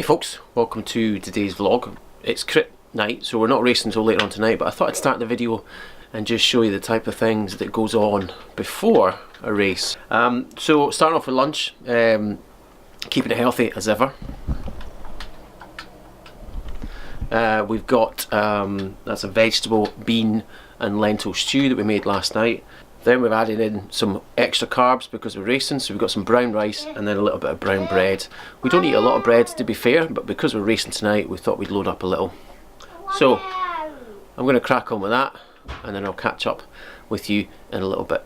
Hey folks, welcome to today's vlog. It's crit night, so we're not racing until later on tonight, but I thought I'd start the video and just show you the type of things that goes on before a race. So starting off with lunch, keeping it healthy as ever. We've got, that's a vegetable, bean and lentil stew that we made last night. Then we've added in some extra carbs because we're racing, so we've got some brown rice and then a little bit of brown bread. We don't eat a lot of bread, to be fair, but because we're racing tonight we thought we'd load up a little. So I'm going to crack on with that and then I'll catch up with you in a little bit.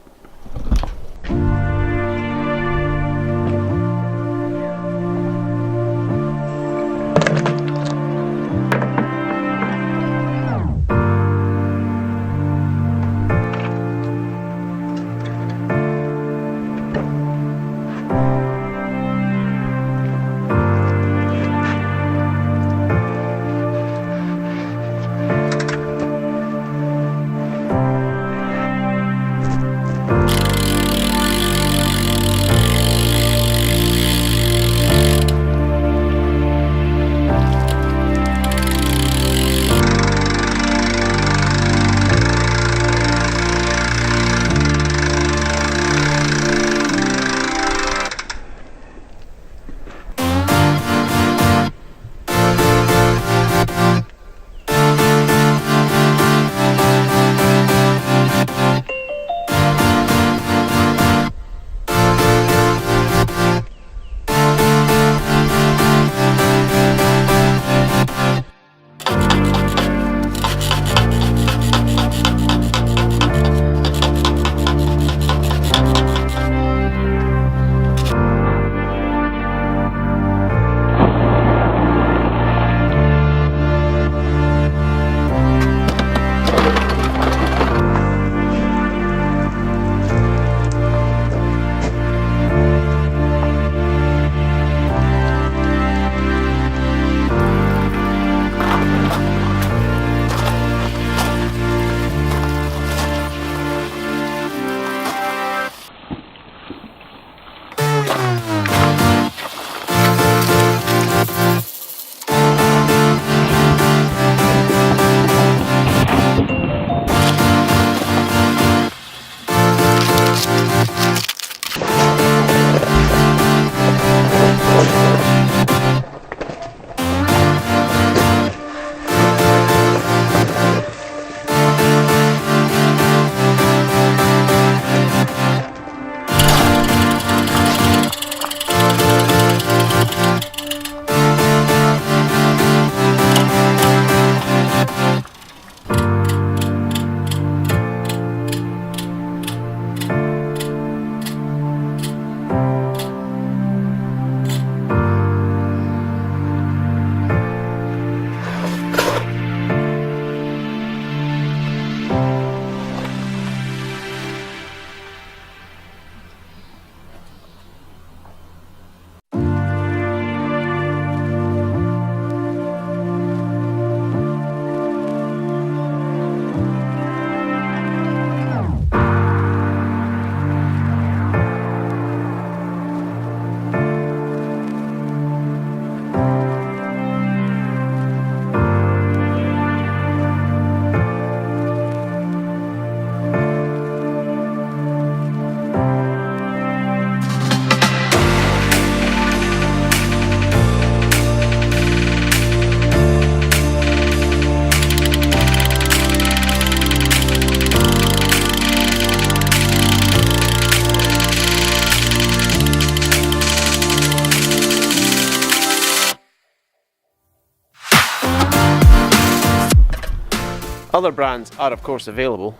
Other brands are of course available.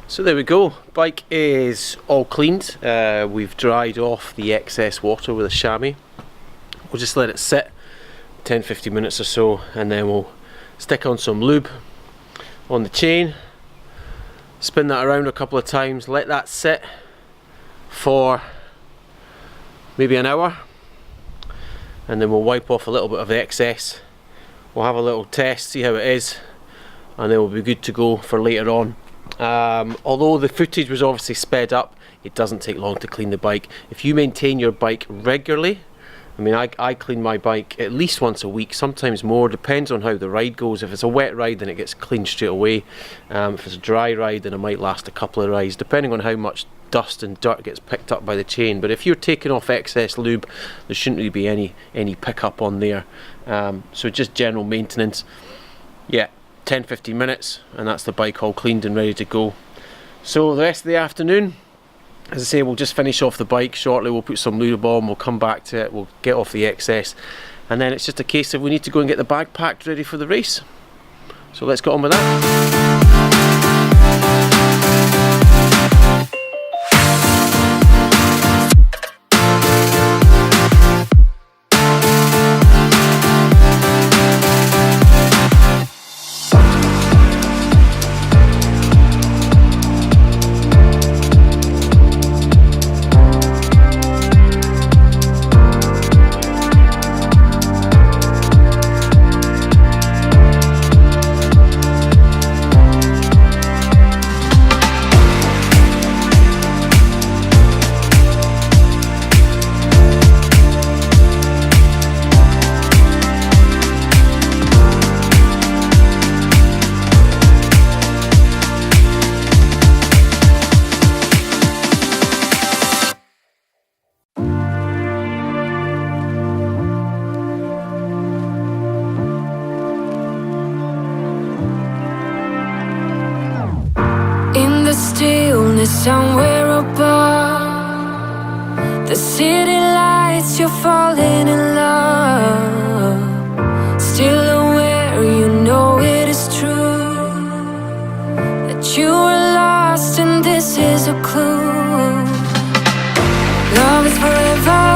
So there we go, bike is all cleaned. We've dried off the excess water with a chamois. We'll just let it sit 10-15 minutes or so and then we'll stick on some lube on the chain, spin that around a couple of times, let that sit for maybe an hour and then we'll wipe off a little bit of the excess. We'll have a little test, see how it is, and then we'll be good to go for later on. Although the footage was obviously sped up, it doesn't take long to clean the bike. If you maintain your bike regularly, I mean, I clean my bike at least once a week, sometimes more, depends on how the ride goes. If it's a wet ride, then it gets cleaned straight away. If it's a dry ride, then it might last a couple of rides, depending on how much dust and dirt gets picked up by the chain. But if you're taking off excess lube, there shouldn't really be any pickup on there. So just general maintenance. Yeah, 10-15 minutes, and that's the bike all cleaned and ready to go. So the rest of the afternoon, as I say, we'll just finish off the bike shortly. We'll put some lube on, we'll come back to it, we'll get off the excess, and then it's just a case of we need to go and get the bag packed ready for the race. So let's get on with that. Somewhere above the city lights, you're falling in love. Still aware, you know it is true that you are lost and this is a clue. Love is forever,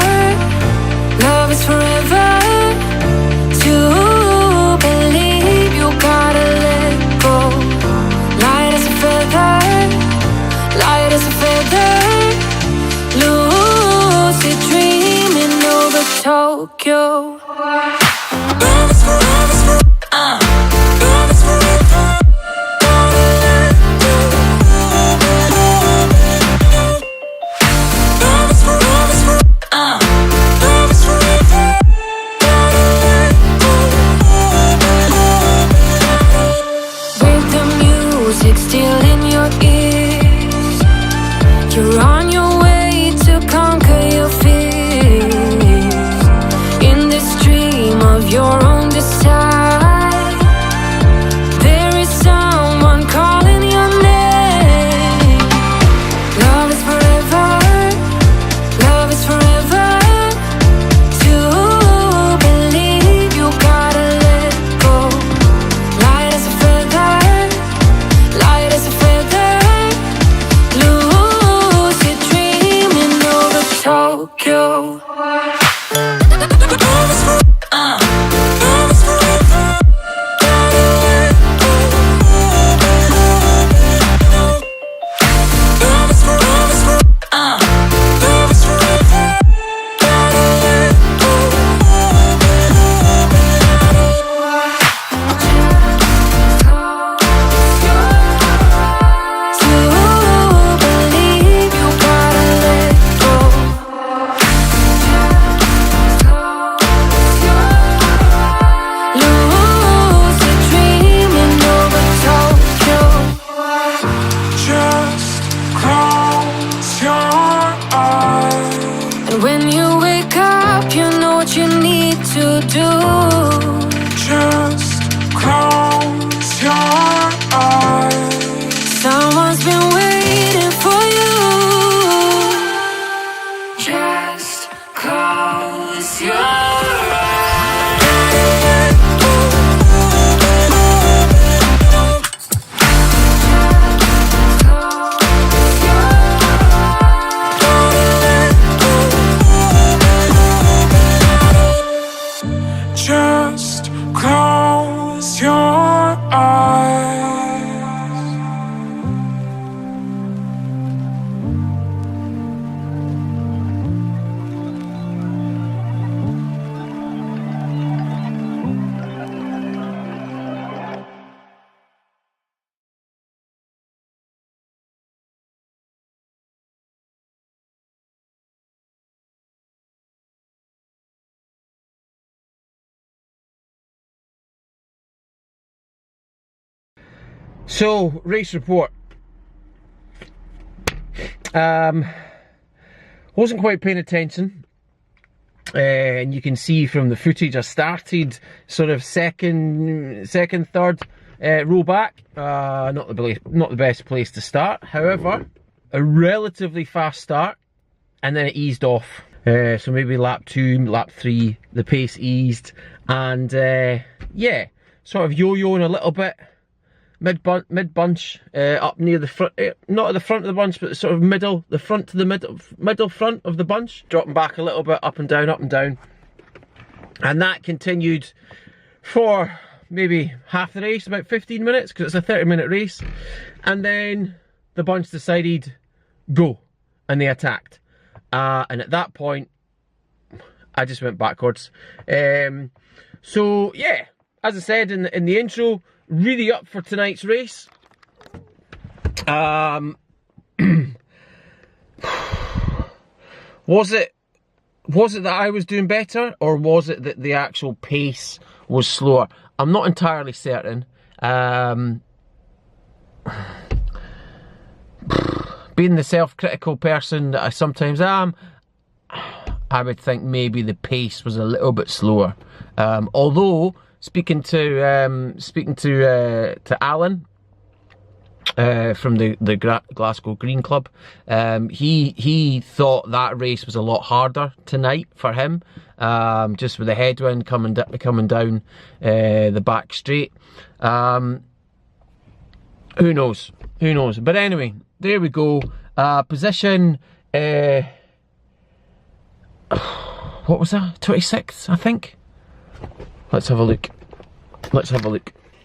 love is forever. To believe you gotta let go. Light as a feather, light as a feather, lucid dreaming over Tokyo. Love is forever, love is forever. So, race report. Wasn't quite paying attention. And you can see from the footage I started sort of second, third row back. Not the best place to start. However, a relatively fast start, and then it eased off. So maybe lap 2, lap 3, the pace eased, and yeah, sort of yo-yoing a little bit. Mid bunch, up near the front, not at the front of the bunch, but sort of the front to the middle front of the bunch, dropping back a little bit, up and down, and that continued for maybe half the race, about 15 minutes, because it's a 30-minute race, and then the bunch decided go, and they attacked, and at that point, I just went backwards. So yeah, as I said in the intro, really up for tonight's race. Was it that I was doing better, or was it that the actual pace was slower? I'm not entirely certain. Being the self-critical person that I sometimes am, I would think maybe the pace was a little bit slower. Although speaking to Alan from the Glasgow Green Club, he thought that race was a lot harder tonight for him, just with the headwind coming down the back straight. Who knows? But anyway, there we go. Position. What was that? 26th, I think. Let's have a look.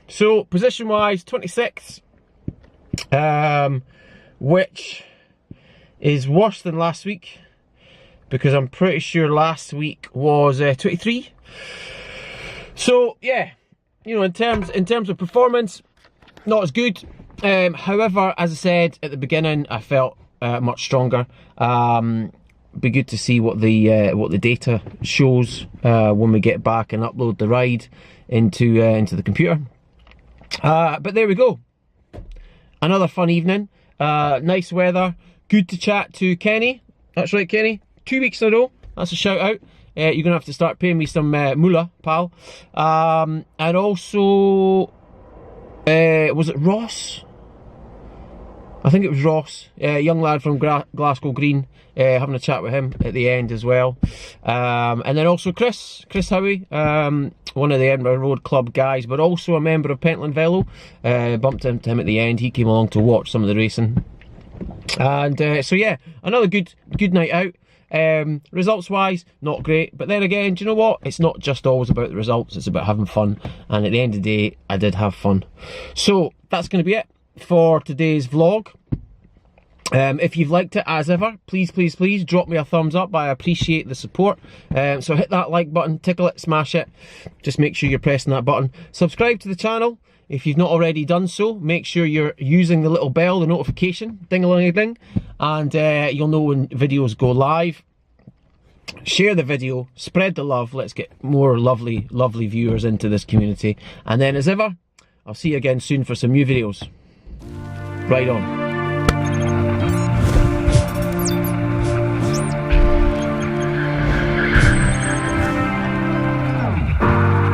So, position-wise, 26th, which is worse than last week, because I'm pretty sure last week was 23. So, yeah, you know, in terms of performance, not as good. However, as I said at the beginning, I felt much stronger. Be good to see what the data shows when we get back and upload the ride into the computer. But there we go. Another fun evening. Nice weather. Good to chat to Kenny. That's right, Kenny. 2 weeks in a row. That's a shout out. You're gonna have to start paying me some moolah, pal. And also, was it Ross? I think it was Ross, a young lad from Glasgow Green, having a chat with him at the end as well. And then also Chris Howie, one of the Edinburgh Road Club guys, but also a member of Pentland Velo. Bumped into him at the end. He came along to watch some of the racing. And so yeah, another good night out. Results wise, not great, but then again, do you know what? It's not just always about the results, it's about having fun. And at the end of the day, I did have fun. So that's going to be it for today's vlog. If you've liked it, as ever, please drop me a thumbs up. I appreciate the support. So hit that like button, tickle it, smash it. Just make sure you're pressing that button. Subscribe to the channel if you've not already done so. Make sure you're using the little bell, the notification, ding-a-ling-a-ding, and you'll know when videos go live. Share the video, spread the love. Let's get more lovely viewers into this community. And then, as ever, I'll see you again soon for some new videos. Right on.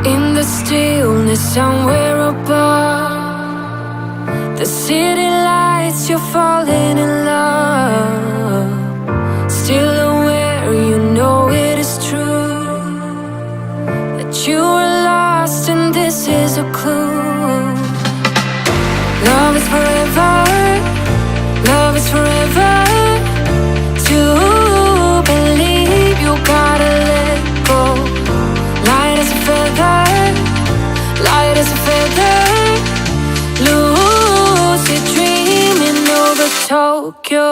In the stillness somewhere above, the city lights, you're falling in love. Still aware, you know it is true, that you are lost and this is a clue. Love is forever, love is forever. To believe you gotta let go. Light as a feather, light as a feather. Lucid dreaming over Tokyo.